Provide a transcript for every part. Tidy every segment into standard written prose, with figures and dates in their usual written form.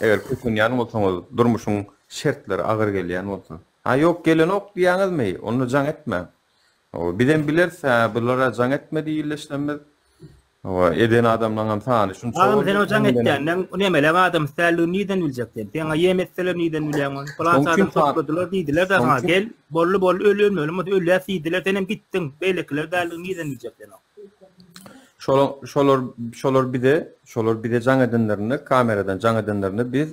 Eger kötünýän bolsaňyz, durmuşyň şertleri agyr gelýän bolsa. Ha ýok gelen ok diýäňizmi? Onu jaň etme. O bilen bilerse bulara jaň etme diýilişlenmez. O eden adamlaň hem sany şunça. Adam sen o jaň etdiňden, nemele adam sällüğünü niden biljekler? Teňe ýemetseler niden bilýän? Plan adam topladylar diýdiler da ha gel, bolly ölüm ölýär diýdiler, senem gitdiň. Beýlekler däli niden biljekler? Şolar bir de jaň edenlerini, kameradan jaň edenlerini biz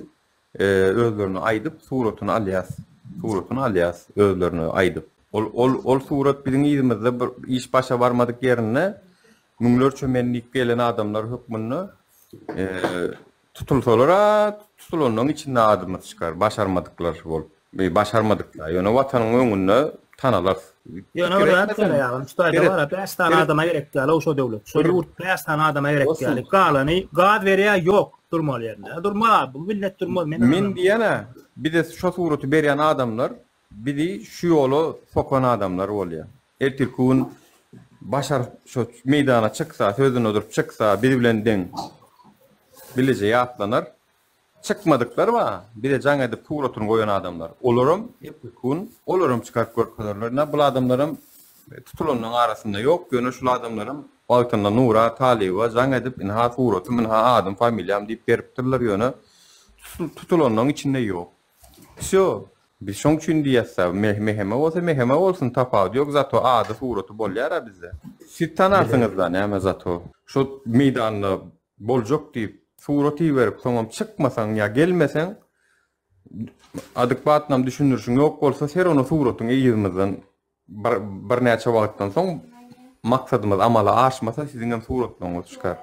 özlerini aýdyp suratyny alýas, özlerini aýdyp. Ol surat biziň ýüzümizde bir iş başa barmadyk ýerine müňler çömenlik gelen adamlar hukmyny tutulanyň içinde adymyz çykar, başarmadyklar bolup, başarmadyklar. Ýöne watanyň öňünde tanalar. Ýöne öňünde ýa-da Mustaýda bar, 5 tane adama gerek ýaly o döwlet. Şol 5 tane adama gerek ýaly. Galany gaz berýär ýok durmaly ýerde. Durma, bu millet durmaly. Men diýene, bir de şu suraty berýän adamlar, biri şu ýolu sokan adamlar bolýar. Ertirkün başar şu meydana çyksa, sözüne durup çyksa, biri bilen deň bilije ýatlanar. Çıkmadıkları var. Bir de jaň edip suratyny goýan adamlar. Olarum çıkarıp görkezlerler. Bu adamlarım tutulanyň arasında yok. Ýöne şu adamlarım Balkanda Nura, Taliba jaň edip inha suraty, minha adam familiýam diýip beripdirler ýöne. Tutulanyň içinde yok. Şu biz şoň üçin diýäsä, meheme bolsun tapawut ýok, zato ady suraty bolýar bizde. Siz tanarsyňyz-da näme zato. Şu meydanda boljak diýip suraty berip soňam çykmasaň ýa gelmeseň adekbatnam düşünürşiň ýok bolsa ser onu suratyň ýyzmyzdan bir näçe wagtdan soň maksadymyz amala aşmasa siziň hem suratlaryňyz çykar.